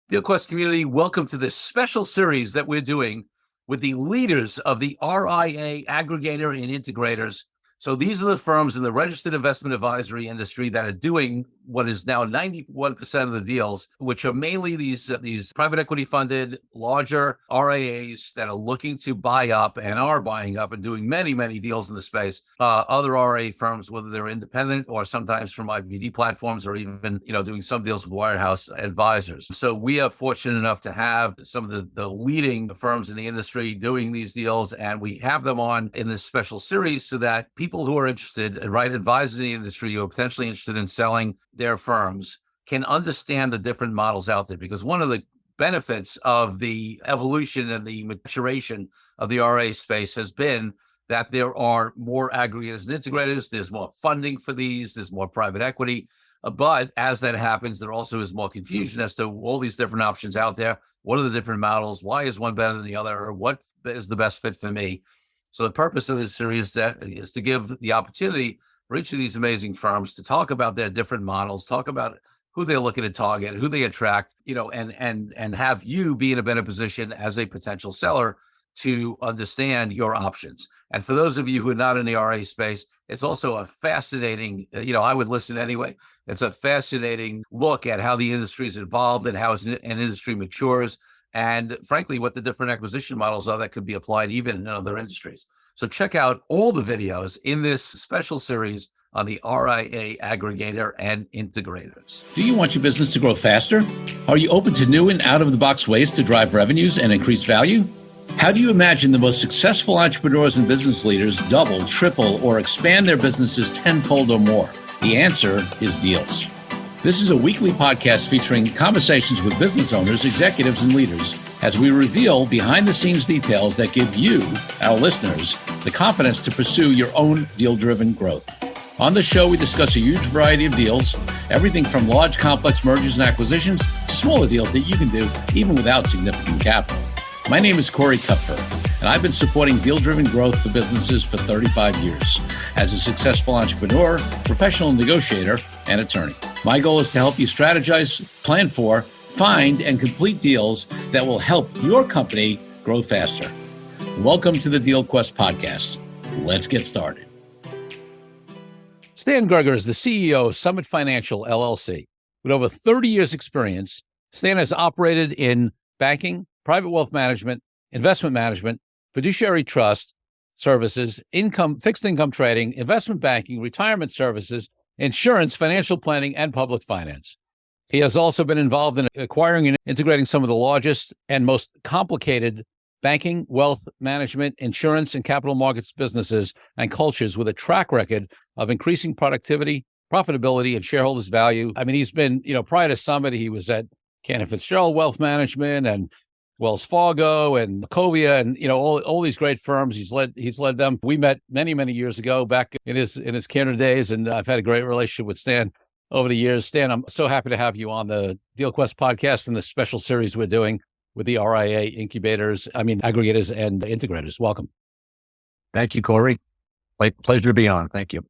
Deal Quest community, welcome to this special series that we're doing with the leaders of the RIA aggregator and integrators. So these are the firms in the registered investment advisory industry that are doing what is now 91% of the deals, which are mainly these private equity funded larger RIAs that are looking to buy up and are buying up and doing many, many deals in the space. Other RIA firms, whether they're independent or sometimes from IBD platforms or even, doing some deals with wirehouse advisors. So we are fortunate enough to have some of the leading firms in the industry doing these deals, and we have them on in this special series so that people who are interested, advisors in the industry who are potentially interested in selling their firms can understand the different models out there. Because one of the benefits of the evolution and the maturation of the RA space has been that there are more aggregators and integrators. There's more funding for these. There's more private equity. But as that happens, there also is more confusion as to all these different options out there. What are the different models? Why is one better than the other? Or what is the best fit for me? So the purpose of this series is to give the opportunity for each of these amazing firms to talk about their different models, talk about who they're looking to target, who they attract, and have you be in a better position as a potential seller to understand your options. And for those of you who are not in the RA space, it's also a fascinating, I would listen anyway. It's a fascinating look at how the industry is evolved and how an industry matures. And frankly, what the different acquisition models are that could be applied even in other industries. So check out all the videos in this special series on the RIA aggregator and integrators. Do you want your business to grow faster? Are you open to new and out-of-the-box ways to drive revenues and increase value? How do you imagine the most successful entrepreneurs and business leaders double, triple, or expand their businesses tenfold or more? The answer is deals. This is a weekly podcast featuring conversations with business owners, executives, and leaders as we reveal behind-the-scenes details that give you, our listeners, the confidence to pursue your own deal-driven growth. On the show, we discuss a huge variety of deals, everything from large, complex mergers and acquisitions to smaller deals that you can do even without significant capital. My name is Corey Kupfer, and I've been supporting deal-driven growth for businesses for 35 years as a successful entrepreneur, professional negotiator, and attorney. My goal is to help you strategize, plan for, find, and complete deals that will help your company grow faster. Welcome to the Deal Quest podcast. Let's get started. Stan Gregor is the CEO of Summit Financial, LLC. With over 30 years experience, Stan has operated in banking, private wealth management, investment management, fiduciary trust services, fixed income trading, investment banking, retirement services, insurance, financial planning, and public finance. He has also been involved in acquiring and integrating some of the largest and most complicated banking, wealth management, insurance, and capital markets businesses and cultures with a track record of increasing productivity, profitability, and shareholders' value. I mean, he's been, prior to Summit, he was at Cantor Fitzgerald Wealth Management and Wells Fargo and Covia and, all these great firms. He's led them. We met many, many years ago back in his Cantor days, and I've had a great relationship with Stan over the years. Stan, I'm so happy to have you on the Deal Quest podcast and the special series we're doing with the RIA aggregators and integrators. Welcome. Thank you, Corey. Pleasure to be on. Thank you.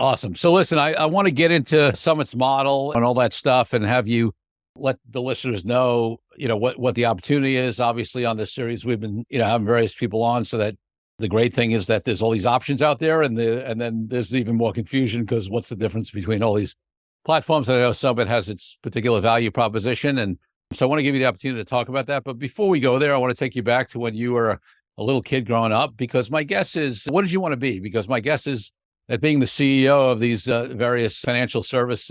Awesome. So listen, I want to get into Summit's model and all that stuff and have you let the listeners know, what the opportunity is. Obviously on this series, we've been, having various people on, so that the great thing is that there's all these options out there, and then there's even more confusion because what's the difference between all these platforms? And I know Summit has its particular value proposition. And so I want to give you the opportunity to talk about that. But before we go there, I want to take you back to when you were a little kid growing up, because my guess is, what did you want to be? Because my guess is that being the CEO of these various financial service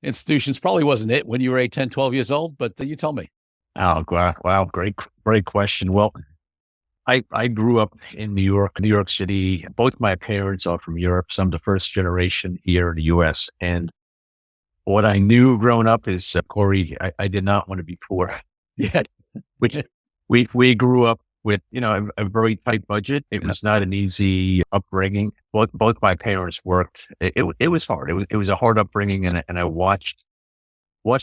institutions probably wasn't it when you were 8, 10, 12 years old, but you tell me. Oh, wow. Great question. Well, I grew up in New York City. Both my parents are from Europe. So I'm the first generation here in the U.S. And what I knew growing up is, Corey, I did not want to be poor. Yeah. Which we grew up with, a very tight budget. It was not an easy upbringing. Both my parents worked. It was hard. It was a hard upbringing. And I watched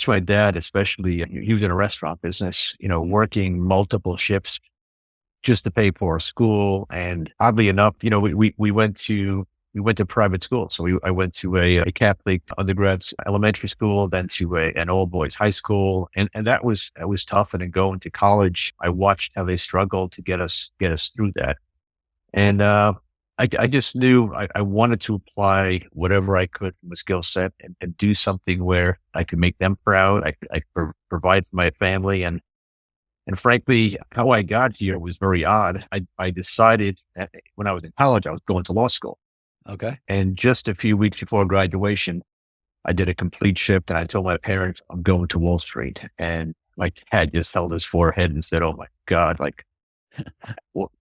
my dad, especially, he was in a restaurant business, working multiple shifts just to pay for our school. And oddly enough, we went to we went to private school. So I went to a Catholic undergrad elementary school, then to an all boys high school. And that was tough. And then going to college, I watched how they struggled to get us through that. And, I just knew I wanted to apply whatever I could from a skill set and do something where I could make them proud. I could provide for my family. And frankly, how I got here was very odd. I decided that when I was in college, I was going to law school. Okay. And just a few weeks before graduation, I did a complete shift and I told my parents, I'm going to Wall Street. And my dad just held his forehead and said, oh my God, like, well,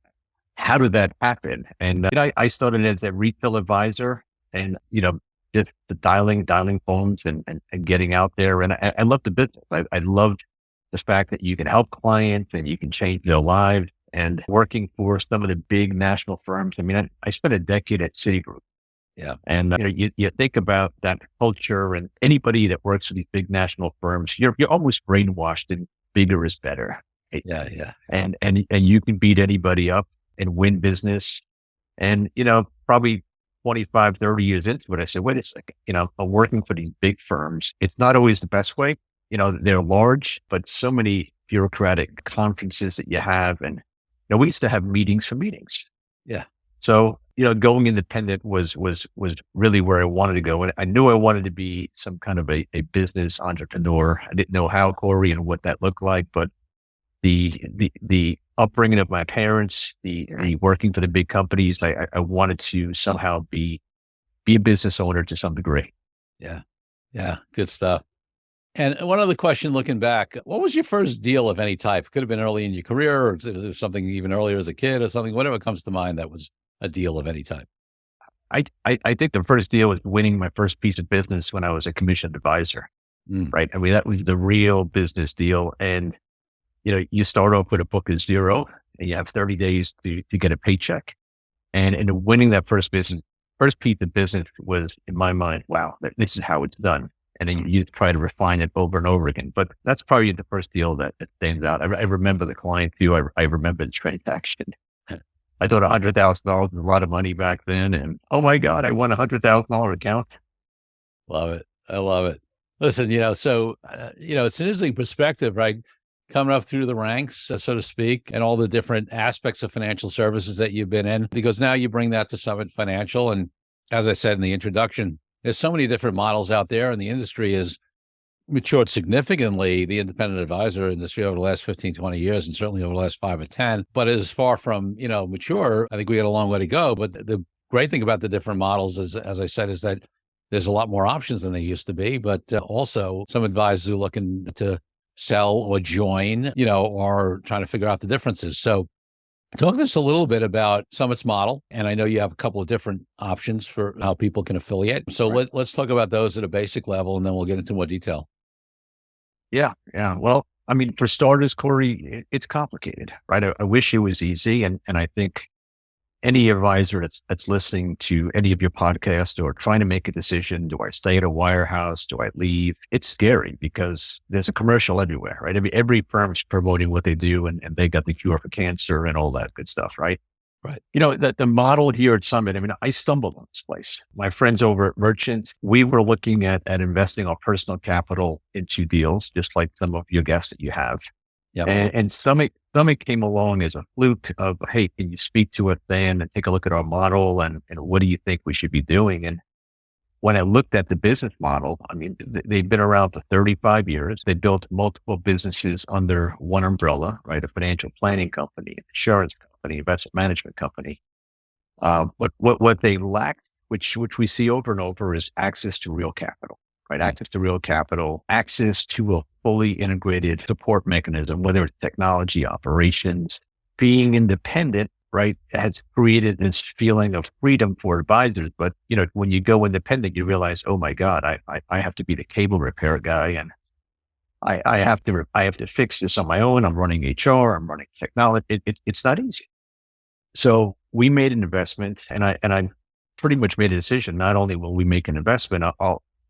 how did that happen? And I started as a retail advisor and, just the dialing phones and getting out there. And I loved the business. I loved the fact that you can help clients and you can change their lives and working for some of the big national firms. I mean, I spent a decade at Citigroup. Yeah. And you think about that culture and anybody that works for these big national firms, you're almost brainwashed and bigger is better. Yeah. Yeah. And you can beat anybody up and win business. And, probably 25, 30 years into it, I said, wait a second, I'm working for these big firms. It's not always the best way. They're large, but so many bureaucratic conferences that you have. And, we used to have meetings for meetings. Yeah. So, going independent was really where I wanted to go. And I knew I wanted to be some kind of a business entrepreneur. I didn't know how, Corey, and what that looked like, but the upbringing of my parents, the working for the big companies, I wanted to somehow be a business owner to some degree. Yeah. Yeah. Good stuff. And one other question looking back, what was your first deal of any type? Could have been early in your career or something even earlier as a kid or something, whatever comes to mind that was a deal of any type. I think the first deal was winning my first piece of business when I was a commissioned advisor, right? I mean, that was the real business deal. And you start off with a book of zero and you have 30 days to get a paycheck. And in winning that first piece of business was, in my mind, wow, this is how it's done. And then you try to refine it over and over again. But that's probably the first deal that stands out. I remember the client too. I remember the transaction. I thought $100,000 was a lot of money back then. And oh my God, I won $100,000 account. Love it. I love it. Listen, it's an interesting perspective, right? Coming up through the ranks, so to speak, and all the different aspects of financial services that you've been in, because now you bring that to Summit Financial. And as I said in the introduction, there's so many different models out there and the industry has matured significantly, the independent advisor industry over the last 15, 20 years, and certainly over the last 5 or 10, but it is far from, mature. I think we got a long way to go. But the great thing about the different models is, as I said, is that there's a lot more options than there used to be, but also some advisors are looking to sell or join, or trying to figure out the differences. So talk to us a little bit about Summit's model. And I know you have a couple of different options for how people can affiliate. So Right. let's talk about those at a basic level, and then we'll get into more detail. Yeah. Well, I mean, for starters, Corey, it's complicated, right? I wish it was easy. And I think any advisor that's listening to any of your podcasts or trying to make a decision, do I stay at a wirehouse? Do I leave? It's scary because there's a commercial everywhere, right? I mean, every firm's promoting what they do and they got the cure for cancer and all that good stuff, right? Right. The model here at Summit, I mean, I stumbled on this place. My friends over at Merchants, we were looking at investing our personal capital into deals, just like some of your guests that you have. Yeah. And Summit came along as a fluke of, hey, can you speak to it then and take a look at our model and what do you think we should be doing? And when I looked at the business model, I mean, they've been around for 35 years. They built multiple businesses under one umbrella, right? A financial planning company, an insurance company, investment management company. But what they lacked, which we see over and over, is access to real capital, right? Access to real capital, access to a fully integrated support mechanism, whether it's technology, operations, being independent, right, has created this feeling of freedom for advisors. But, when you go independent, you realize, oh my God, I have to be the cable repair guy and I have to fix this on my own. I'm running HR, I'm running technology. It's not easy. So we made an investment and I pretty much made a decision. Not only will we make an investment,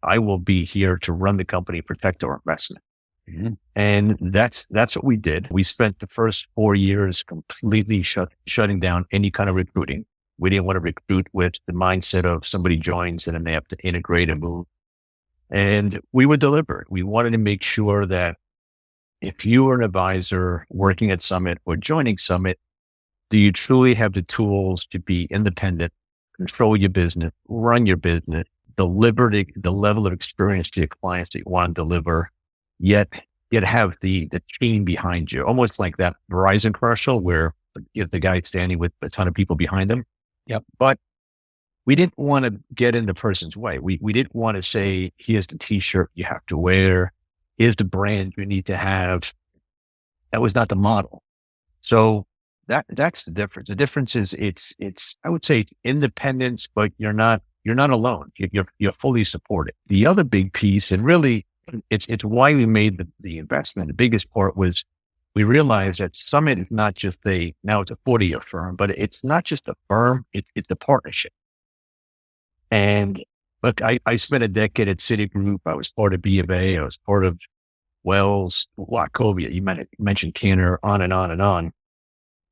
I will be here to run the company, protect our investment. Mm-hmm. And that's what we did. We spent the first 4 years completely shutting down any kind of recruiting. We didn't want to recruit with the mindset of somebody joins and then they have to integrate and move. And we were deliberate. We wanted to make sure that if you were an advisor working at Summit or joining Summit, do you truly have the tools to be independent, control your business, run your business, deliver the level of experience to your clients that you want to deliver, yet have the team behind you, almost like that Verizon commercial where you have the guy standing with a ton of people behind him. Yep. But we didn't want to get in the person's way. We didn't want to say, here's the t-shirt you have to wear. Here's the brand you need to have. That was not the model. So that's the difference. The difference is it's I would say it's independence, but you're not alone. You're fully supported. The other big piece, and really it's why we made the investment. The biggest part was we realized that Summit is not just now it's a 40-year firm, but it's not just a firm, it's a partnership. And look, I spent a decade at Citigroup. I was part of B of A. I was part of Wells, Wachovia. You mentioned Cantor, on and on and on.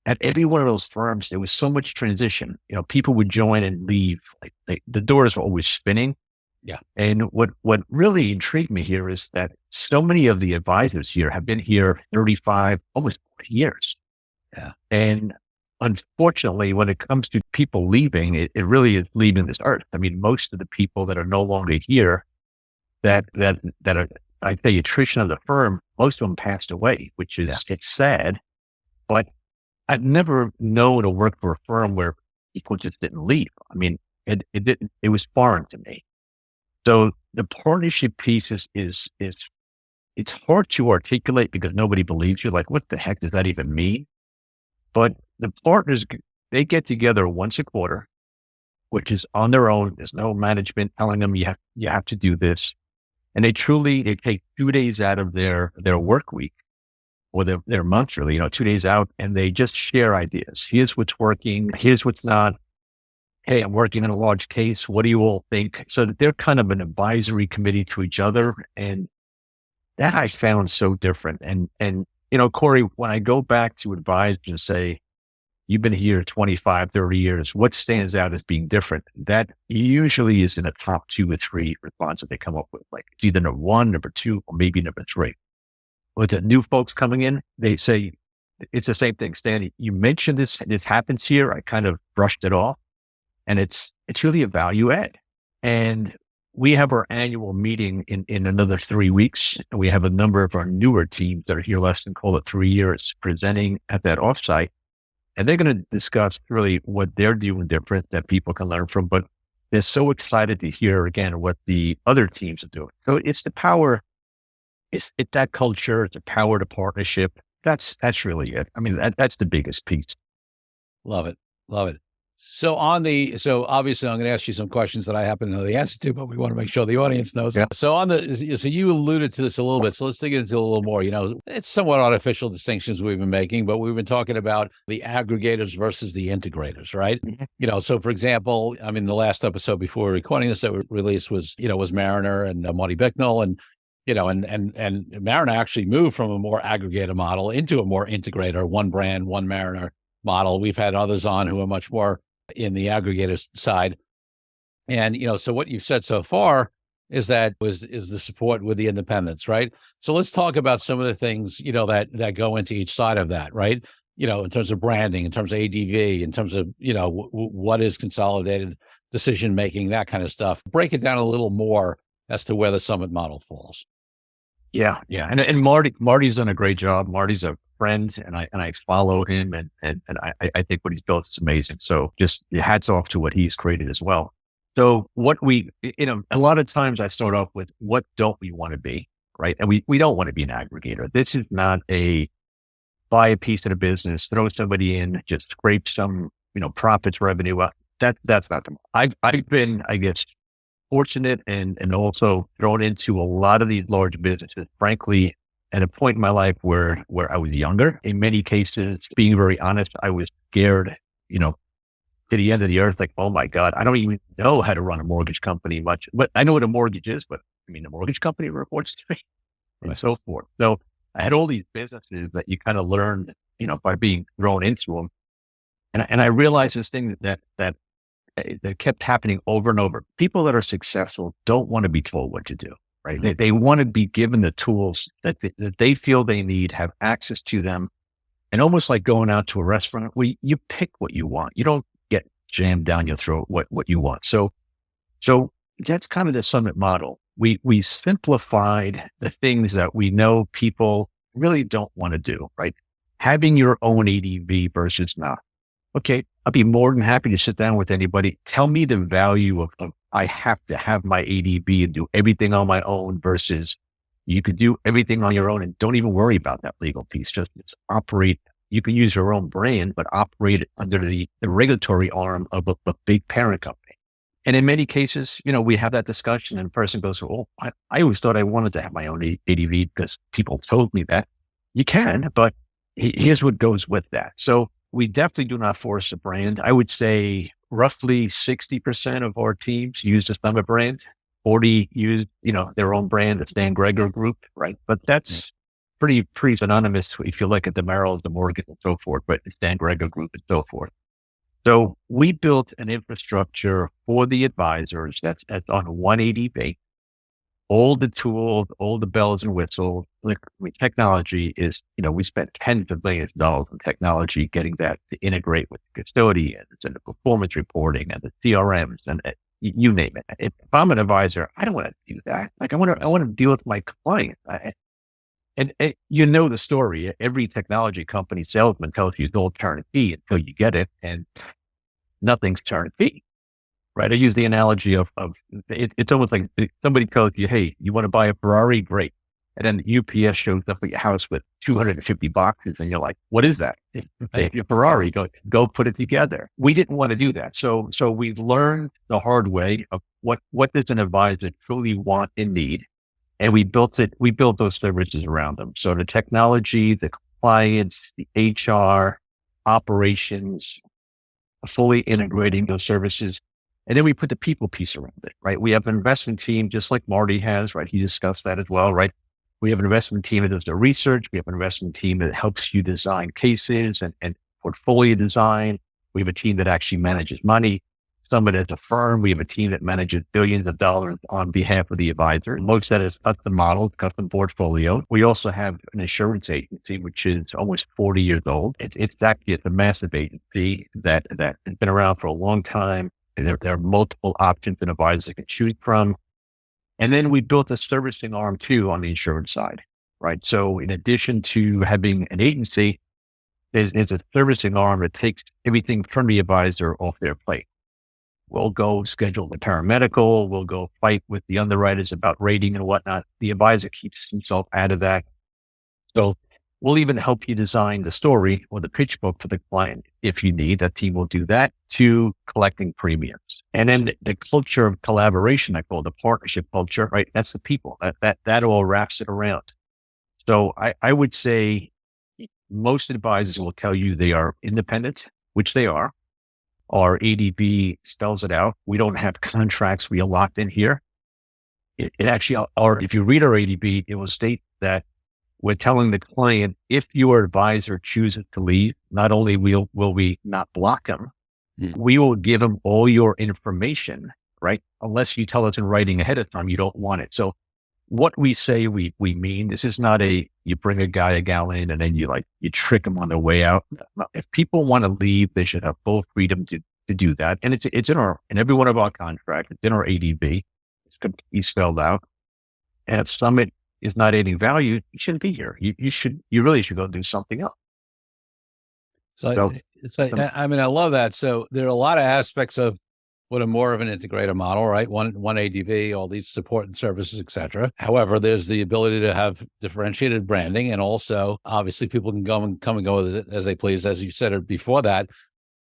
At every one of those firms, there was so much transition. People would join and leave. Like the doors were always spinning. Yeah. And what really intrigued me here is that so many of the advisors here have been here 35, almost 40 years. Yeah. And unfortunately, when it comes to people leaving, it really is leaving this earth. I mean, most of the people that are no longer here that are, I'd say, attrition of the firm, most of them passed away, which is, It's sad, but I've never known to work for a firm where people just didn't leave. I mean, it was foreign to me. So the partnership piece is it's hard to articulate because nobody believes you. Like, what the heck does that even mean? But the partners, they get together once a quarter, which is on their own. There's no management telling them you have to do this. And they take 2 days out of their work week or their month, really, 2 days out, and they just share ideas. Here's what's working. Here's what's not. Hey, I'm working on a large case. What do you all think? So that they're kind of an advisory committee to each other. And that I found so different. And Corey, when I go back to advise and say, you've been here 25, 30 years, what stands out as being different? That usually is in the top 2 or 3 responses that they come up with. Like it's either number 1, number 2, or maybe number 3. With the new folks coming in, they say, it's the same thing. Stanley, you mentioned this happens here. I kind of brushed it off. And it's really a value add. And we have our annual meeting in another 3 weeks. And we have a number of our newer teams that are here less than, call it 3 years, presenting at that offsite. And they're going to discuss really what they're doing different that people can learn from. But they're so excited to hear again what the other teams are doing. So it's the power, it's that culture, it's the power to partnership. That's really it. I mean, that's the biggest piece. Love it. Love it. So obviously I'm going to ask you some questions that I happen to know the answer to, but we want to make sure the audience knows. Yeah. So you alluded to this a little bit. So let's dig into it a little more. It's somewhat artificial distinctions we've been making, but we've been talking about the aggregators versus the integrators, right? Mm-hmm. So for example, I mean, the last episode before recording this that we released was Mariner and Marty Bicknell and Mariner actually moved from a more aggregator model into a more integrator, one brand, one Mariner model. We've had others on who are much more in the aggregator side. And, so what you've said so far is that is the support with the independents, right? So let's talk about some of the things, that go into each side of that, right? In terms of branding, in terms of ADV, in terms of, what is consolidated decision-making, that kind of stuff. Break it down a little more as to where the Summit model falls. Yeah. And Marty's done a great job. Marty's a friend and I follow him and I think what he's built is amazing. So just hats off to what he's created as well. So what a lot of times I start off with what don't we want to be, right? And we don't want to be an aggregator. This is not buy a piece of the business, throw somebody in, just scrape some, profits, revenue up. That's not the, I've been, I guess, fortunate and also thrown into a lot of these large businesses, frankly, at a point in my life where I was younger. In many cases, being very honest, I was scared, to the end of the earth, like, oh my God, I don't even know how to run a mortgage company much, but I know what a mortgage is, but I mean, the mortgage company reports to me and so forth. So I had all these businesses that you kind of learned, by being thrown into them. And I realized this thing that kept happening over and over. People that are successful don't want to be told what to do, right? They want to be given the tools that they feel they need, have access to them, and almost like going out to a restaurant where you pick what you want. You don't get jammed down your throat what you want. So that's kind of the Summit model. We simplified the things that we know people really don't want to do, right? Having your own ADV versus not. Okay, I'd be more than happy to sit down with anybody. Tell me the value of I have to have my ADV and do everything on my own versus you could do everything on your own and don't even worry about that legal piece. Just operate. You can use your own brand, but operate it under the regulatory arm of a big parent company. And in many cases, we have that discussion and the person goes, oh, I always thought I wanted to have my own ADV because people told me that. You can, but here's what goes with that. So we definitely do not force a brand. I would say roughly 60% of our teams use the Summit brand. 40 use, their own brand, the Stan Gregor group, right? But that's pretty synonymous if you look at the Merrill, the Morgan, and so forth, but the Stan Gregor group and so forth. So we built an infrastructure for the advisors that's on 180 all the tools, all the bells and whistles. Technology is, we spent tens of millions of dollars on technology, getting that to integrate with the custodians and the performance reporting and the CRMs and you name it. If I'm an advisor, I don't want to do that. Like I want to deal with my client. And the story. Every technology company salesman tells you it's all turnkey until you get it, and nothing's turnkey. Right. I use the analogy of it's almost like somebody tells you, hey, you want to buy a Ferrari? Great. And then UPS shows up at your house with 250 boxes and you're like, what is that? Your Ferrari, go put it together. We didn't want to do that. So we've learned the hard way of what does an advisor truly want and need. And we built those services around them. So the technology, the compliance, the HR, operations, fully integrating those services. And then we put the people piece around it, right? We have an investment team, just like Marty has, right? He discussed that as well, right? We have an investment team that does the research. We have an investment team that helps you design cases and portfolio design. We have a team that actually manages money. Summit as a firm, we have a team that manages billions of dollars on behalf of the advisor. Most of that is custom model, custom portfolio. We also have an insurance agency, which is almost 40 years old. It's actually a massive agency that has been around for a long time. There are multiple options an advisor can choose from. And then we built a servicing arm too on the insurance side, right? So in addition to having an agency, there's a servicing arm that takes everything from the advisor off their plate. We'll go schedule the paramedical. We'll go fight with the underwriters about rating and whatnot. The advisor keeps himself out of that. So we'll even help you design the story or the pitch book for the client if you need. That team will do that, to collecting premiums. And then the culture of collaboration, I call it the partnership culture, right? That's the people that all wraps it around. So I would say most advisors will tell you they are independent, which they are. Our ADB spells it out. We don't have contracts. We are locked in here. It actually, or if you read our ADB, it will state that we're telling the client, if your advisor chooses to leave, not only will we not block them, we will give them all your information, right? Unless you tell us in writing ahead of time, you don't want it. So what we say we mean, this is not you bring a guy, a gal in and then you trick them on their way out. If people want to leave, they should have full freedom to do that. And it's in every one of our contracts, it's in our ADB, it's completely spelled out. And if Summit is not adding value, you shouldn't be here. You really should go do something else. I mean, I love that. So there are a lot of aspects of what are more of an integrator model, right? One ADV, all these support and services, et cetera. However, there's the ability to have differentiated branding. And also, obviously, people can come and go as they please. As you said before that,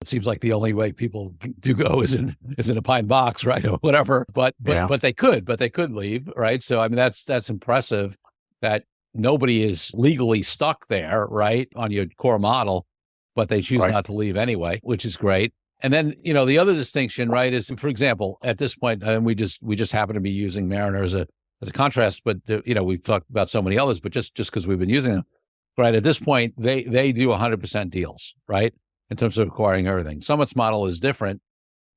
it seems like the only way people do go is in a pine box, right? Or whatever. But they could leave, right? So, I mean, that's impressive that nobody is legally stuck there, right? On your core model, but they choose not to leave anyway, which is great. And then, the other distinction, right, is, for example, at this point, and we just happen to be using Mariner as a contrast, but we've talked about so many others, but just because we've been using them, right? At this point, they do 100% deals, right? in terms of acquiring everything. Summit's model is different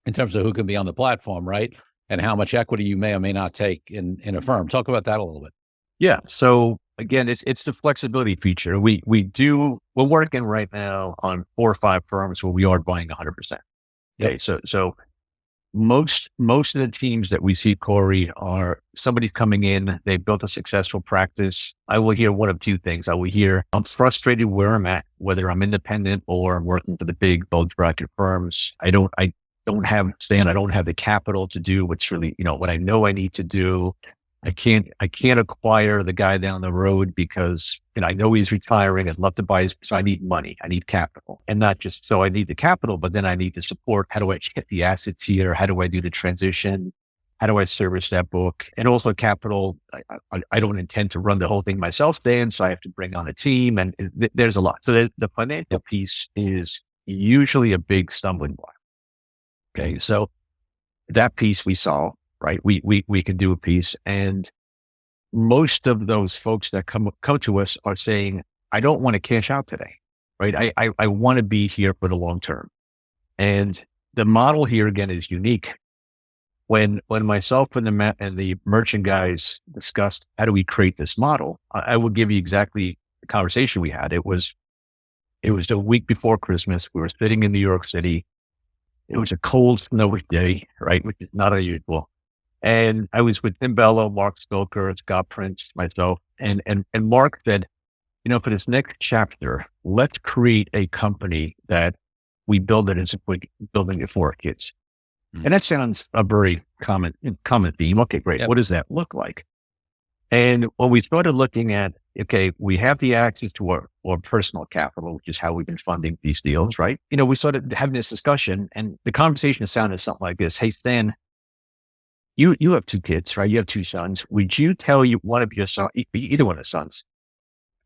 in terms of who can be on the platform, right? And how much equity you may or may not take in a firm. Talk about that a little bit. Yeah. So again, it's the flexibility feature. We're working right now on 4 or 5 firms where we are buying 100%. Okay. So most of the teams that we see, Corey, are somebody's coming in, they've built a successful practice. I will hear one of 2 things. I will hear, I'm frustrated where I'm at, whether I'm independent or I'm working for the big bulge bracket firms. I don't have the capital to do what's really, what I know I need to do. I can't acquire the guy down the road because, I know he's retiring. I'd love to buy his, so I need money. I need capital, and not just, so I need the capital, but then I need the support. How do I get the assets here? How do I do the transition? How do I service that book? And also capital. I don't intend to run the whole thing myself, Dan, so I have to bring on a team, and there's a lot. So the financial piece is usually a big stumbling block. Okay. So that piece we solve. Right. We can do a piece. And most of those folks that come to us are saying, I don't want to cash out today. Right. I want to be here for the long term. And the model here again is unique. When myself and the merchant guys discussed how do we create this model, I will give you exactly the conversation we had. It was a week before Christmas. We were sitting in New York City. It was a cold, snowy day, right, which is not unusual. And I was with Tim Bello, Mark Stoker, Scott Prince, myself, and Mark said, for this next chapter, let's create a company that we build it as if we're building it for our kids. Mm-hmm. And that sounds a very common theme. Okay, great. Yep. What does that look like? And when we started looking at, okay, we have the access to our personal capital, which is how we've been funding these deals, right? We started having this discussion, and the conversation sounded something like this. Hey, Stan, you have 2 kids, right? You have 2 sons. Would you tell one of your sons, either one of the sons,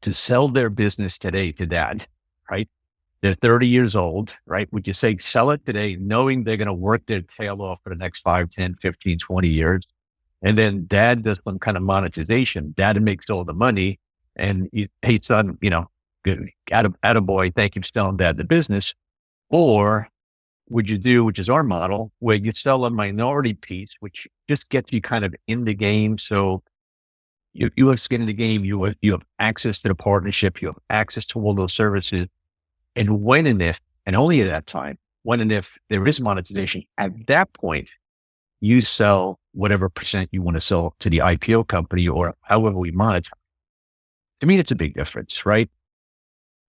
to sell their business today to dad, right? They're 30 years old, right? Would you say sell it today, knowing they're going to work their tail off for the next 5, 10, 15, 20 years? And then dad does some kind of monetization. Dad makes all the money. And hey, son, good, attaboy, thank you for selling dad the business. Or would you do, which is our model, where you sell a minority piece, which just gets you kind of in the game. So you have skin in the game, you have access to the partnership, you have access to all those services. And when and if, and only at that time, when and if there is monetization, at that point, you sell whatever percent you want to sell to the IPO company or however we monetize. To me, it's a big difference, right?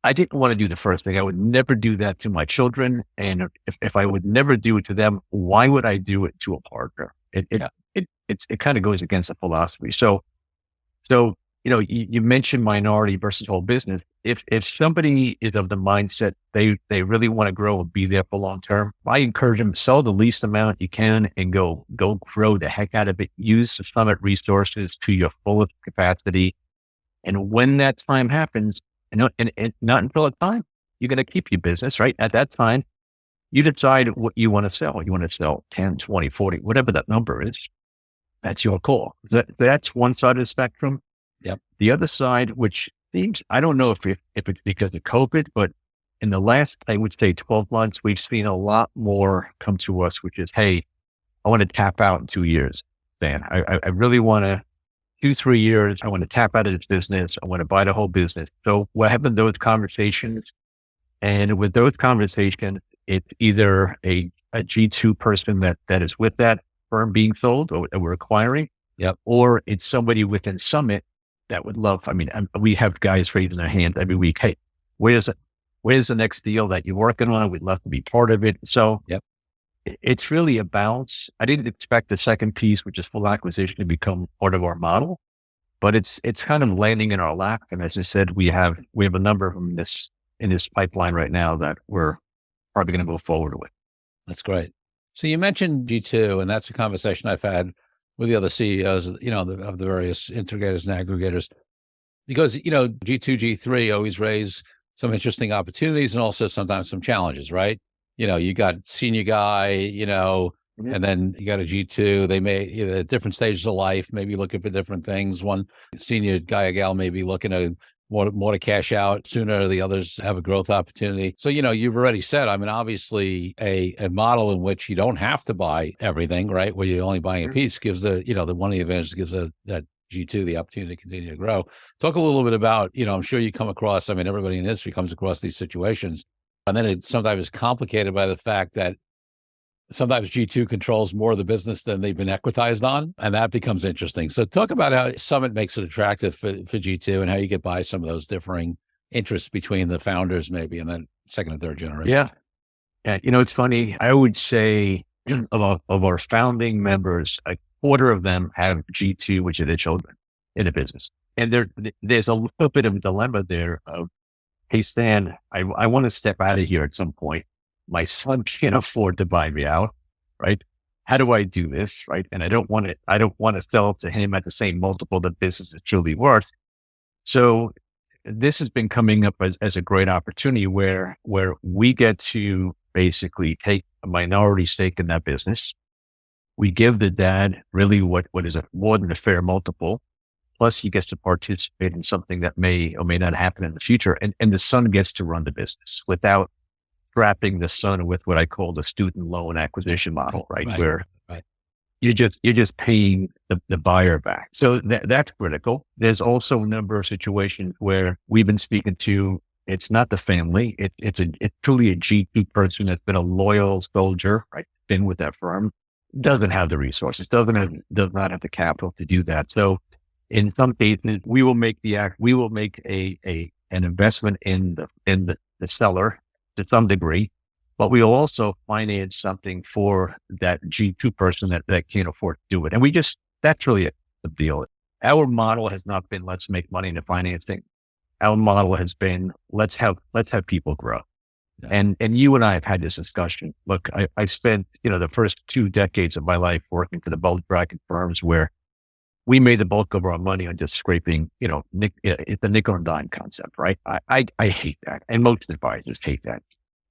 I didn't want to do the first thing. I would never do that to my children. And if I would never do it to them, why would I do it to a partner? It kind of goes against the philosophy. So, you mentioned minority versus whole business. If somebody is of the mindset, they really want to grow and be there for long term, I encourage them to sell the least amount you can and go grow the heck out of it. Use the Summit resources to your fullest capacity. And when that time happens, and not until that time, you're going to keep your business, right? At that time, you decide what you want to sell. You want to sell 10, 20, 40, whatever that number is. That's your call. That's one side of the spectrum. Yep. The other side, which seems, I don't know if it's because of COVID, but in the last, I would say 12 months, we've seen a lot more come to us, which is, hey, I want to tap out in 2 years, Dan. I really want to 2-3 years. I want to tap out of this business. I want to buy the whole business. So we're having those conversations. And with those conversations, it's either a G2 person that is with that firm being sold or that we're acquiring. Yep. Or it's somebody within Summit that would love, we have guys raising their hand every week. Hey, where's the next deal that you're working on? We'd love to be part of it. So yep. It's really a balance. I didn't expect the second piece, which is full acquisition, to become part of our model, but it's kind of landing in our lap. And as I said, we have a number of them in this pipeline right now that we're probably going to move forward with. That's great. So you mentioned G2, and that's a conversation I've had with the other CEOs, of the various integrators and aggregators, because, G2, G3 always raise some interesting opportunities and also sometimes some challenges, right? You got senior guy, and then you got a G2. They may, at different stages of life, maybe looking for different things. One senior guy or gal may be looking to more to cash out sooner. The others have a growth opportunity. So, you've already said, I mean, obviously a model in which you don't have to buy everything, right? Where you're only buying a piece gives the one of the advantages gives that G2 the opportunity to continue to grow. Talk a little bit about, I'm sure you come across, I mean, everybody in the industry comes across these situations. And then it sometimes is complicated by the fact that sometimes G2 controls more of the business than they've been equitized on, and that becomes interesting. So talk about how Summit makes it attractive for G2 and how you get by some of those differing interests between the founders maybe and then second and third generation. Yeah. It's funny. I would say of our founding members, a quarter of them have G2, which are their children in the business. And there's a little bit of a dilemma there of, hey, Stan, I want to step out of here at some point. My son can't afford to buy me out, right? How do I do this, right? And I don't want to sell to him at the same multiple the business is truly worth. So this has been coming up as a great opportunity where we get to basically take a minority stake in that business. We give the dad really what is more than a fair multiple. Plus he gets to participate in something that may or may not happen in the future. And the son gets to run the business without strapping the son with what I call the student loan acquisition model, right? Where you're just paying the buyer back. So that's critical. There's also a number of situations where we've been speaking to, it's not the family. It's truly a G2 person that's been a loyal soldier, right? Been with that firm, doesn't have the resources, does not have the capital to do that. So in some cases, we will make an investment in the seller to some degree, but we'll also finance something for that G2 person that can't afford to do it. And that's really the deal. Our model has not been, let's make money in the financing. Our model has been, let's have people grow. Yeah. And you and I have had this discussion. Look, I spent, the first 2 decades of my life working for the bulge bracket firms where we made the bulk of our money on just scraping, the nickel and dime concept, right? I hate that. And most advisors hate that.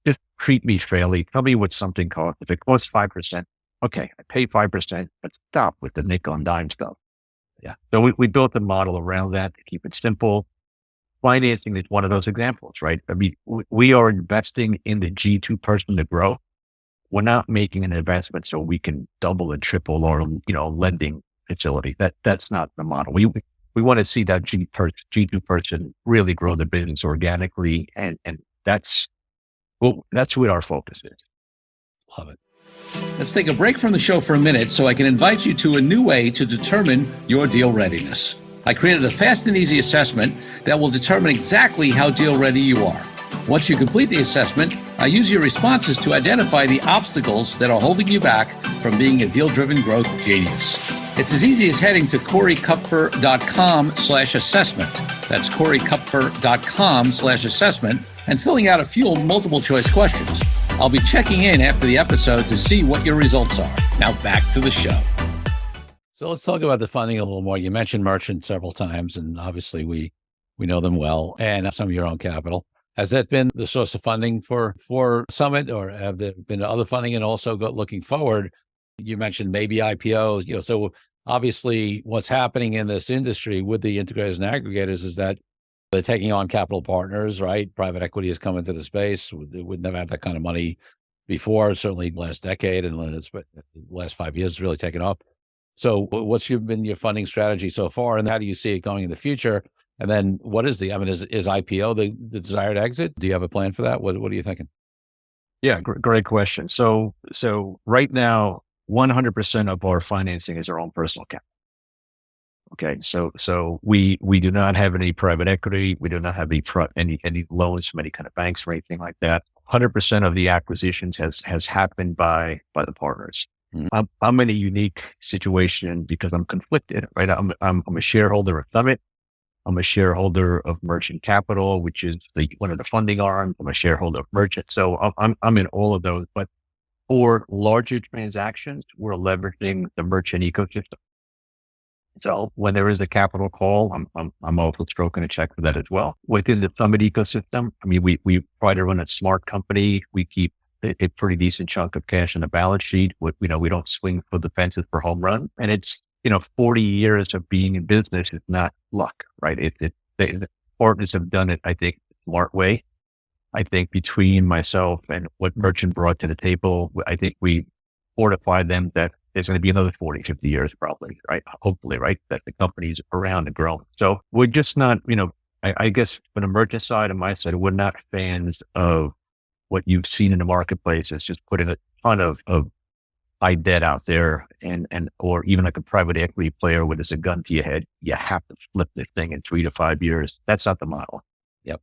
Just treat me fairly. Tell me what something costs. If it costs 5%, okay, I pay 5%, but stop with the nickel and dime stuff. Yeah. So we built a model around that to keep it simple. Financing is one of those examples, right? I mean, we are investing in the G2 person to grow. We're not making an investment so we can double and triple our, lending facility. That's not the model. We want to see that G2 person really grow the business organically. And that's what our focus is. Love it. Let's take a break from the show for a minute so I can invite you to a new way to determine your deal readiness. I created a fast and easy assessment that will determine exactly how deal ready you are. Once you complete the assessment, I use your responses to identify the obstacles that are holding you back from being a deal-driven growth genius. It's as easy as heading to CoreyKupfer.com/assessment. That's CoreyKupfer.com/assessment and filling out a few multiple choice questions. I'll be checking in after the episode to see what your results are. Now back to the show. So let's talk about the funding a little more. You mentioned Merchant several times, and obviously we know them well, and some of your own capital. Has that been the source of funding for Summit, or have there been other funding? And also looking forward, you mentioned maybe IPOs, so obviously what's happening in this industry with the integrators and aggregators is that they're taking on capital partners, right? Private equity has come into the space. They would never have that kind of money before, certainly last decade, and the last 5 years has really taken off. So what's been your funding strategy so far, and how do you see it going in the future? And then what is is IPO the desired exit? Do you have a plan for that? What are you thinking? Yeah, great question. So right now, 100% of our financing is our own personal capital. Okay, so we do not have any private equity. We do not have any loans from any kind of banks or anything like that. 100% of the acquisitions has happened by the partners. Mm-hmm. I'm in a unique situation because I'm conflicted, right? I'm a shareholder of Summit. I'm a shareholder of Merchant Capital, which is one of the funding arms. I'm a shareholder of Merchant. So I'm in all of those, but for larger transactions, we're leveraging the Merchant ecosystem. So when there is a capital call, I'm also stroking a check for that as well. Within the Summit ecosystem, I mean, we try to run a smart company. We keep a pretty decent chunk of cash on the balance sheet. We don't swing for the fences for home run. And it's, 40 years of being in business is not luck, right? partners have done it, I think, the smart way. I think between myself and what Merchant brought to the table, I think we fortified them that there's going to be another 40, 50 years probably, right? Hopefully, right? That the company's around and growing. So we're just not, I guess from the Merchant side and my side, we're not fans of what you've seen in the marketplace. It's just putting a ton of high debt out there or even like a private equity player with a gun to your head. You have to flip this thing in 3 to 5 years. That's not the model. Yep.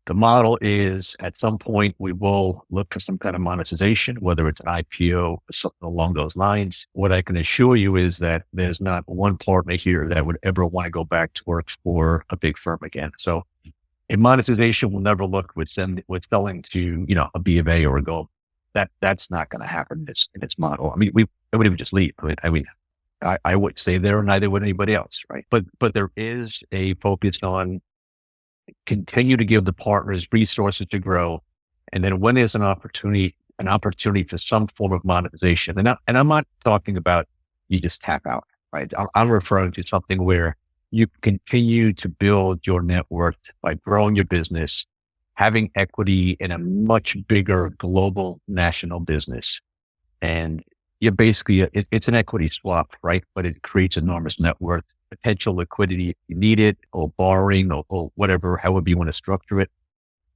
The model is at some point we will look for some kind of monetization, whether it's an IPO or something along those lines. What I can assure you is that there's not one partner here that would ever want to go back to work for a big firm again. So a monetization will never look with selling to, a B of A or a Gold. That's not going to happen in its model. I mean, everybody would just leave. I would say there, and neither would anybody else, right? But there is a focus on continue to give the partners resources to grow, and then when there's an opportunity for some form of monetization, and I'm not talking about you just tap out, right? I'm referring to something where you continue to build your net worth by growing your business, having equity in a much bigger global national business. And you're basically, it's an equity swap, right? But it creates enormous net worth, potential liquidity if you need it, or borrowing or whatever, however you want to structure it.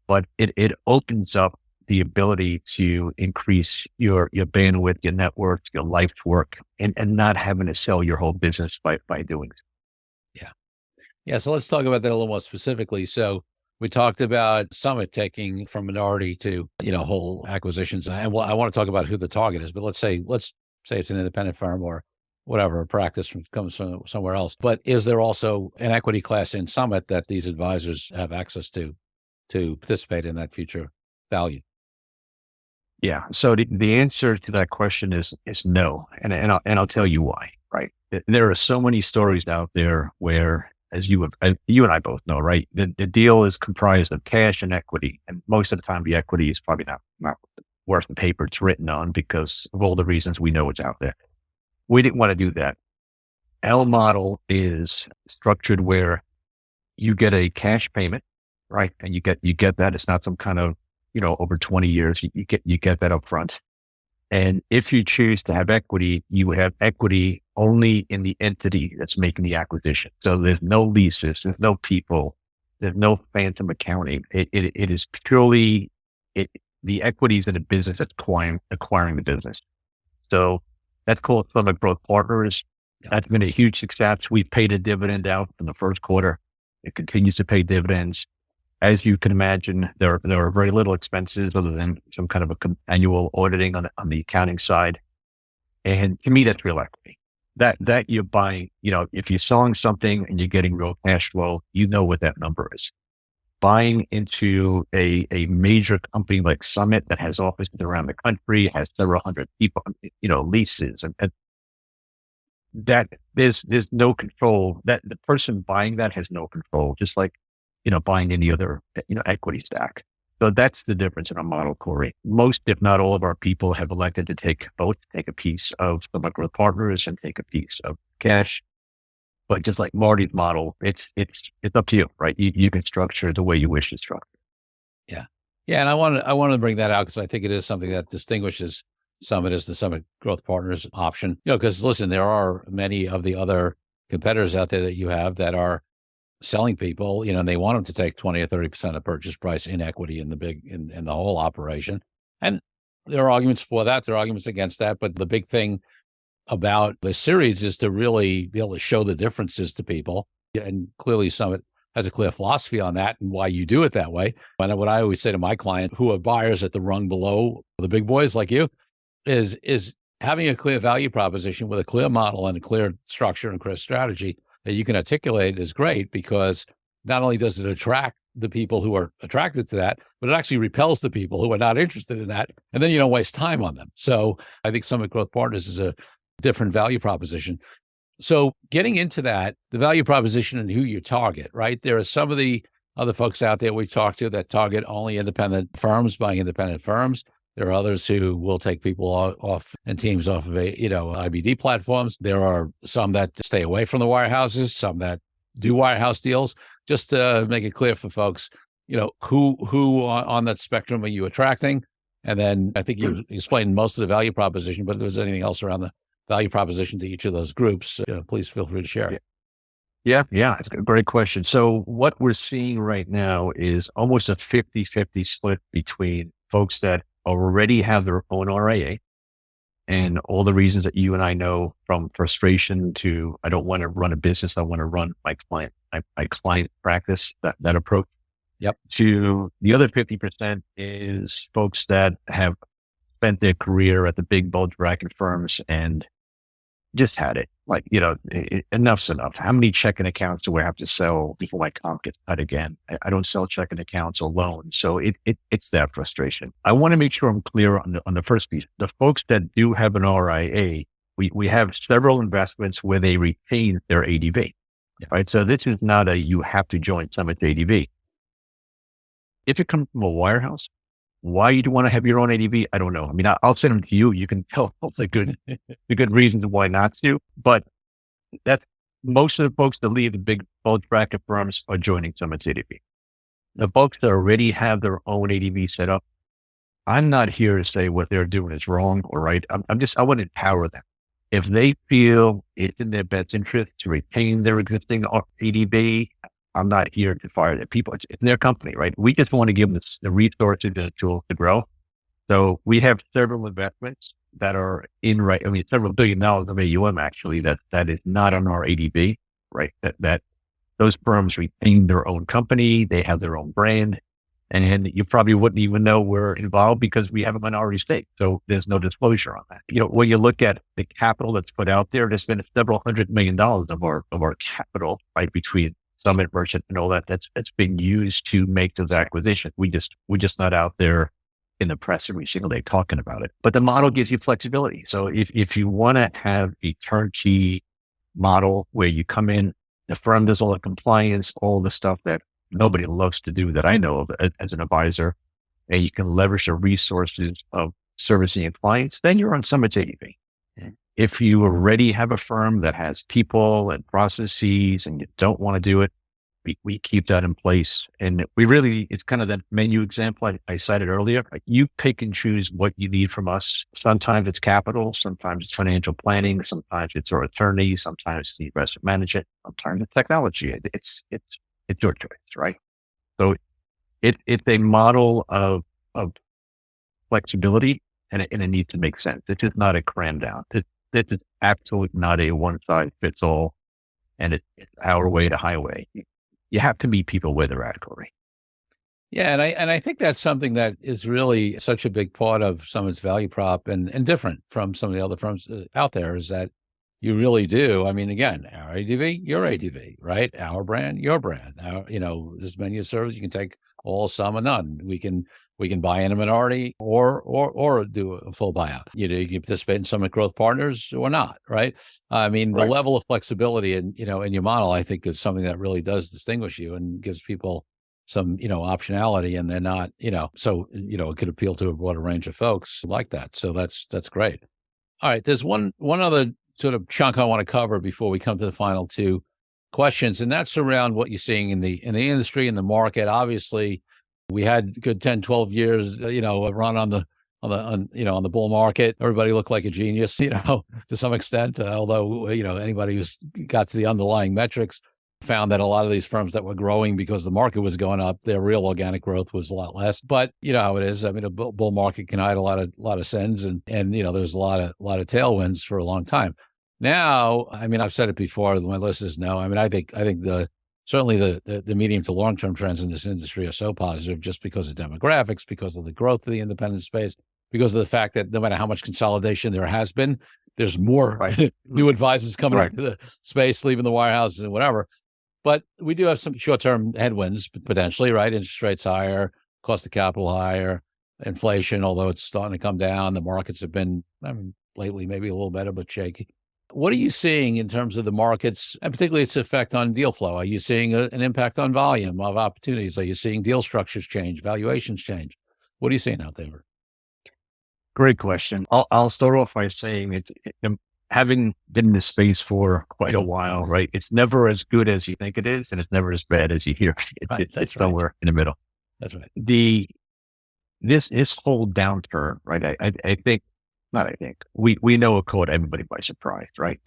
But it opens up the ability to increase your bandwidth, your net worth, your life's work, and not having to sell your whole business by doing it. Yeah. Yeah. So let's talk about that a little more specifically. So we talked about Summit taking from minority to, whole acquisitions. And I want to talk about who the target is, but let's say it's an independent firm or whatever, a practice comes from somewhere else. But is there also an equity class in Summit that these advisors have access to participate in that future value? Yeah. So the answer to that question is no. And I'll tell you why, right? There are so many stories out there where, as you and I both know, right? The deal is comprised of cash and equity. And most of the time the equity is probably not worth the paper it's written on because of all the reasons we know it's out there. We didn't want to do that. Our model is structured where you get a cash payment, right? And you get that. It's not some kind of, over 20 years, you get that up front. And if you choose to have equity, you have equity only in the entity that's making the acquisition. So there's no leases, there's no people, there's no phantom accounting. It is purely the equities in the business that's acquiring the business. So that's called Summit Growth Partners. That's been a huge success. We've paid a dividend out in the first quarter. It continues to pay dividends. As you can imagine, there are very little expenses other than some kind of annual auditing on the accounting side. And to me, that's real equity. That you're buying, if you're selling something and you're getting real cash flow, you know what that number is. Buying into a major company like Summit that has offices around the country, has several hundred people, leases, and that there's no control. That the person buying that has no control, just like buying any other, equity stack. So that's the difference in our model, Corey. Most, if not all of our people have elected to take a piece of Summit Growth Partners and take a piece of cash. But just like Marty's model, it's up to you, right? You can structure the way you wish to structure. Yeah. Yeah. And I want to bring that out because I think it is something that distinguishes Summit as the Summit Growth Partners option. Because listen, there are many of the other competitors out there that you have that are selling people, and they want them to take 20 or 30% of purchase price in equity in the whole operation. And there are arguments for that. There are arguments against that. But the big thing about the series is to really be able to show the differences to people. And clearly Summit has a clear philosophy on that and why you do it that way. And what I always say to my client who are buyers at the rung below the big boys like you is having a clear value proposition with a clear model and a clear structure and clear strategy that you can articulate is great, because not only does it attract the people who are attracted to that, but it actually repels the people who are not interested in that. And then you don't waste time on them. So I think Summit Growth Partners is a different value proposition. So getting into that, the value proposition and who you target, right? There are some of the other folks out there we've talked to that target only independent firms, buying independent firms. There are others who will take people off and teams off of IBD platforms. There are some that stay away from the wirehouses, some that do wirehouse deals. Just to make it clear for folks, who on that spectrum are you attracting? And then I think you explained most of the value proposition, but if there's anything else around the value proposition to each of those groups, please feel free to share. Yeah, it's a great question. So what we're seeing right now is almost a 50-50 split between folks that already have their own RIA and all the reasons that you and I know, from frustration to, I don't want to run a business, I want to run my client practice, that approach. Yep. To the other 50% is folks that have spent their career at the big bulge bracket firms and just had it. Like, enough's enough. How many checking accounts do I have to sell before my comp gets cut again? I don't sell checking accounts alone. So it's that frustration. I want to make sure I'm clear on the first piece. The folks that do have an RIA, we have several investments where they retain their ADV, right? So this is not you have to join Summit ADV. If it comes from a wirehouse, why you want to have your own ADV, I don't know. I mean, I'll send them to you. You can tell the good reasons why not to. But that's most of the folks that leave the big bulge bracket firms are joining Summit's ADV. The folks that already have their own ADV set up, I'm not here to say what they're doing is wrong or right. I want to empower them. If they feel it's in their best interest to retain their existing ADV, I'm not here to fire their people. It's their company, right? We just want to give them the resources, the tools to grow. So we have several investments that are several $1 billion of AUM actually, that is not on our ADV, right? That those firms retain their own company. They have their own brand, and you probably wouldn't even know we're involved because we have a minority stake. So there's no disclosure on that. When you look at the capital that's put out there, there's been several $100 million of our capital, right, between Summit, Merchant, and all that's being used to make those acquisitions. We're just not out there in the press every single day talking about it. But the model gives you flexibility. So if you want to have a turnkey model where you come in, the firm does all the compliance, all the stuff that nobody loves to do that I know of as an advisor, and you can leverage the resources of servicing your clients, then you're on Summit's ADV. If you already have a firm that has people and processes and you don't want to do it, we keep that in place. And it's kind of that menu example I cited earlier. Like, you pick and choose what you need from us. Sometimes it's capital, sometimes it's financial planning, sometimes it's our attorney, sometimes it's the investment management, sometimes it's technology. It's your choice, right? So it's a model of flexibility, and it needs to make sense. It is not a cram down. This is absolutely not a one size fits all, and it's our way to highway. You have to meet people where they're at, Corey. Yeah, and I think that's something that is really such a big part of Summit's value prop, and different from some of the other firms out there, is that you really do. I mean, again, our ADV, your ADV, right? Our brand, your brand. This menu of service, you can take all, some, or none. We can buy in a minority or do a full buyout. You can participate in Summit Growth Partners or not, right? I mean, the level of flexibility in your model, I think, is something that really does distinguish you and gives people some, optionality, and they're not, so, it could appeal to a broader range of folks like that. So that's great. All right. There's one other sort of chunk I want to cover before we come to the final two questions, and that's around what you're seeing in the industry, in the market. Obviously, we had good 10, 12 years, a run on the bull market. Everybody looked like a genius, to some extent, although, anybody who's got to the underlying metrics found that a lot of these firms that were growing because the market was going up, their real organic growth was a lot less. But you know how it is. I mean, a bull market can hide a lot of sins, and there's a lot of tailwinds for a long time. Now, I mean, I've said it before, my listeners know. I mean, I think certainly the medium to long term trends in this industry are so positive, just because of demographics, because of the growth of the independent space, because of the fact that no matter how much consolidation there has been, there's more new advisors coming into the space, leaving the wirehouses and whatever. But we do have some short-term headwinds potentially, right? Interest rates higher, cost of capital higher, inflation, although it's starting to come down. The markets have been, lately maybe a little better, but shaky. What are you seeing in terms of the markets, and particularly its effect on deal flow? Are you seeing an impact on volume of opportunities? Are you seeing deal structures change, valuations change? What are you seeing out there? Great question. I'll start off by saying having been in this space for quite a while, right? It's never as good as you think it is, and it's never as bad as you hear. It's somewhere in the middle. That's right. This whole downturn, right? I think, not I think, we know it caught everybody by surprise, right?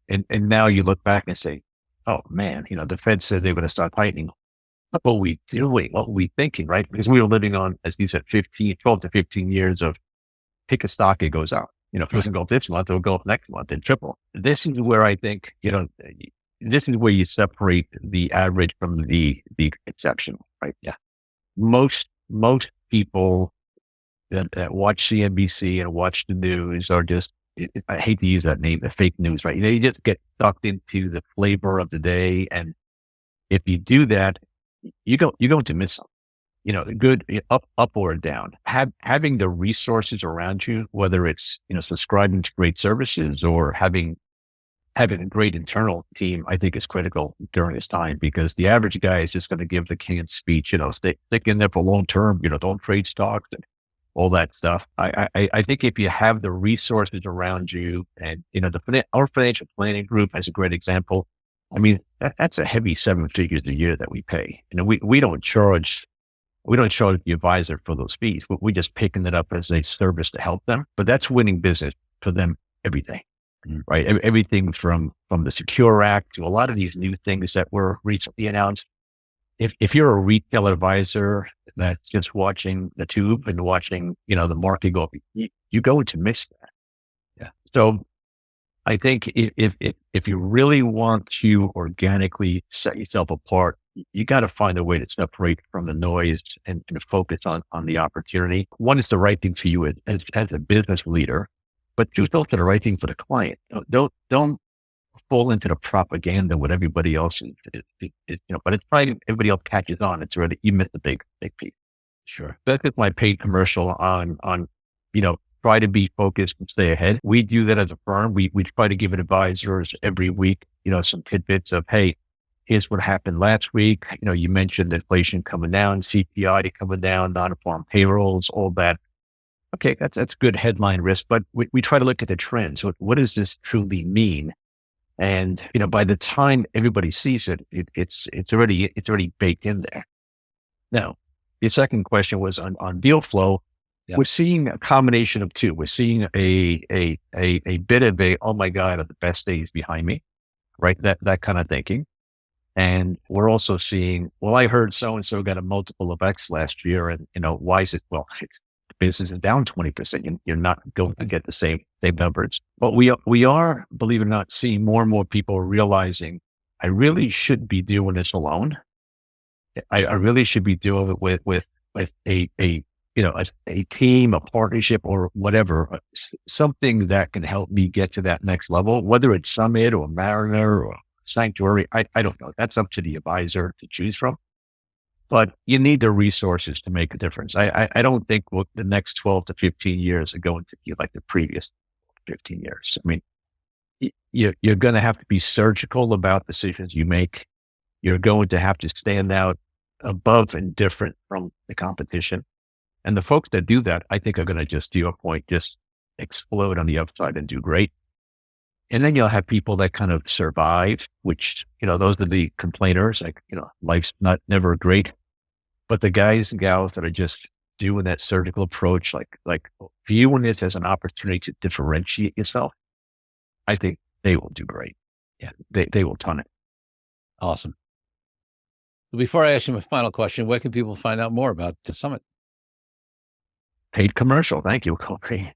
And now you look back and say, oh man, the Fed said they were going to start tightening. What were we doing? What were we thinking, right? Because we were living on, as you said, 12 to 15 years of pick a stock, it goes out. If it doesn't go up this month, it'll go up next month and triple. This is where I think, this is where you separate the average from the exception, right? Yeah. Most people that watch CNBC and watch the news are just, I hate to use that name, the fake news, right? You just get sucked into the flavor of the day. And if you do that, you're going to miss something. Good up or down. Having the resources around you, whether it's subscribing to great services or having a great internal team, I think is critical during this time, because the average guy is just going to give the canned speech. Stick in there for long term. Don't trade stocks and all that stuff. I think if you have the resources around you, and our financial planning group has a great example. I mean, that's a heavy 7 figures a year that we pay. We don't charge the advisor for those fees. We're just picking it up as a service to help them. But that's winning business for them every day, right? Everything from the Secure Act to a lot of these new things that were recently announced. If you're a retail advisor that's just watching the tube and watching, the market go up, you're going to miss that. Yeah. So I think if you really want to organically set yourself apart, you got to find a way to separate from the noise and focus on the opportunity. One is the right thing for you as a business leader, but two, it's also the right thing for the client. Don't fall into the propaganda what everybody else is, but it's probably everybody else catches on. It's already, you missed the big piece. Sure. That's just my paid commercial on, try to be focused and stay ahead. We do that as a firm. We try to give advisors every week, some tidbits of, hey, here's what happened last week. You mentioned inflation coming down, CPI coming down, non-farm payrolls, all that. Okay, that's good headline risk, but we try to look at the trends. What does this truly mean? And by the time everybody sees it, it's already baked in there. Now, the second question was on deal flow. Yep. We're seeing a combination of two. We're seeing a bit of a, oh my God, are the best days behind me, right? That kind of thinking. And we're also seeing, well, I heard so-and-so got a multiple of X last year. And, why is it? Well, the business is down 20%. You're not going to get the same numbers. But we are, believe it or not, seeing more and more people realizing I really should be doing this alone. I really should be doing it with a team, a partnership, or whatever, something that can help me get to that next level, whether it's Summit or Mariner or Sanctuary. I don't know. That's up to the advisor to choose from, but you need the resources to make a difference. I don't think the next 12 to 15 years are going to be like the previous 15 years. I mean, you're going to have to be surgical about decisions you make. You're going to have to stand out above and different from the competition. And the folks that do that, I think are going to just, to your point, just explode on the upside and do great. And then you'll have people that kind of survive, which, those are the complainers, like, life's never great. But the guys and gals that are just doing that surgical approach, like viewing it as an opportunity to differentiate yourself, I think they will do great. Yeah, they will ton it. Awesome. Before I ask you my final question, where can people find out more about the Summit? Paid commercial. Thank you. Okay.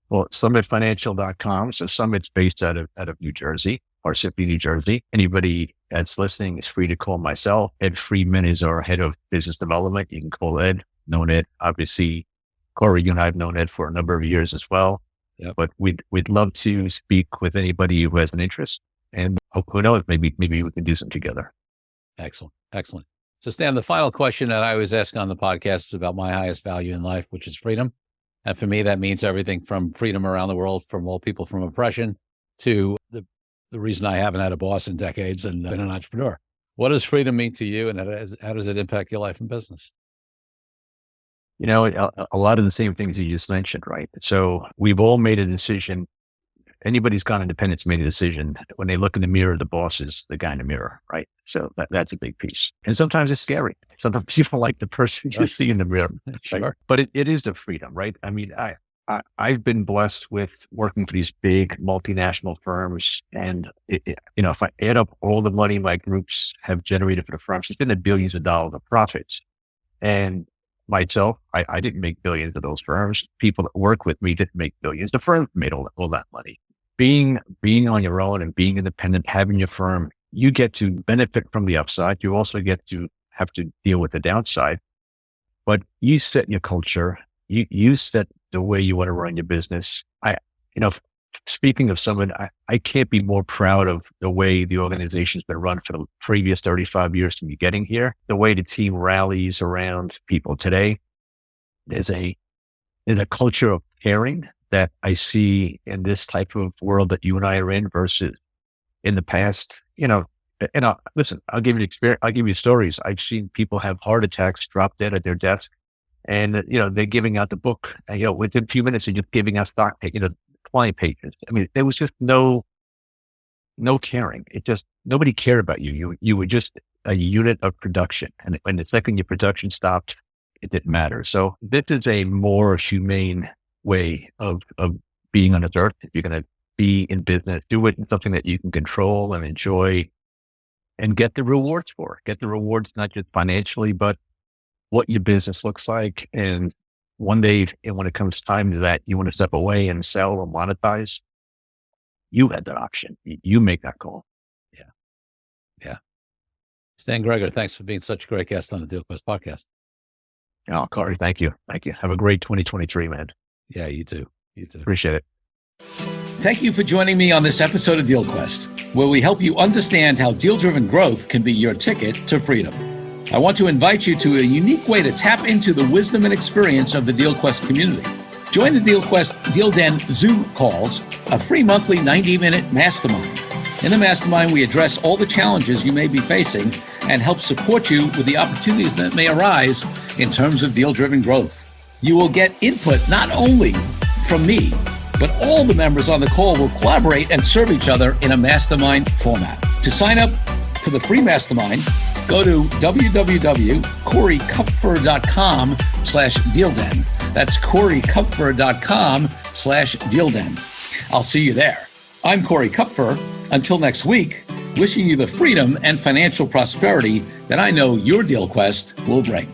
Well, summitfinancial.com. So Summit's based out of New Jersey, or Parsippany, New Jersey. Anybody that's listening is free to call myself. Ed Friedman is our head of business development. You can call Ed, known Ed. Obviously, Corey, you and I have known Ed for a number of years as well. Yep. But we'd love to speak with anybody who has an interest. And who knows, maybe we can do something together. Excellent. So Stan, the final question that I always ask on the podcast is about my highest value in life, which is freedom. And for me, that means everything from freedom around the world, from all people from oppression, to the reason I haven't had a boss in decades and been an entrepreneur. What does freedom mean to you, and how does it impact your life and business? A lot of the same things you just mentioned, right? So we've all made a decision anybody's gone independent's made a decision. When they look in the mirror, the boss is the guy in the mirror, right? So that's a big piece. And sometimes it's scary. Sometimes you don't like the person you see in the mirror. Sure. Right? But it is the freedom, right? I mean, I've been blessed with working for these big multinational firms. And, if I add up all the money my groups have generated for the firms, it's been the billions of dollars of profits. And myself, I didn't make billions of those firms. People that work with me didn't make billions. The firm made all that money. Being on your own and being independent, having your firm, you get to benefit from the upside. You also get to have to deal with the downside. But you set your culture. You set the way you want to run your business. Speaking of someone, I can't be more proud of the way the organization's been run for the previous 35 years to be getting here. The way the team rallies around people today. There's a culture of caring that I see in this type of world that you and I are in versus in the past. Listen, I'll give you experience. I'll give you stories. I've seen people have heart attacks, drop dead at their desk, and they're giving out the book. Within a few minutes, they're just giving out stock, client pages. I mean, there was just no caring. It just, nobody cared about you. You were just a unit of production. And when the second your production stopped, it didn't matter. So this is a more humane way of being on this earth. If you're going to be in business, do it in something that you can control and enjoy and get the rewards for. Get the rewards, not just financially, but what your business looks like. And one day, when it comes time to that, you want to step away and sell or monetize, you had that option. You make that call. Yeah. Stan Gregor, thanks for being such a great guest on the DealQuest podcast. Oh, Corey, thank you. Thank you. Have a great 2023, man. Yeah, you too. Appreciate it. Thank you for joining me on this episode of DealQuest, where we help you understand how deal-driven growth can be your ticket to freedom. I want to invite you to a unique way to tap into the wisdom and experience of the DealQuest community. Join the DealQuest Deal Den Zoom calls, a free monthly 90-minute mastermind. In the mastermind, we address all the challenges you may be facing and help support you with the opportunities that may arise in terms of deal-driven growth. You will get input not only from me, but all the members on the call will collaborate and serve each other in a mastermind format. To sign up for the free mastermind, go to www.corykupfer.com/dealden. That's corykupfer.com/dealden. I'll see you there. I'm Corey Kupfer. Until next week, wishing you the freedom and financial prosperity that I know your DealQuest will bring.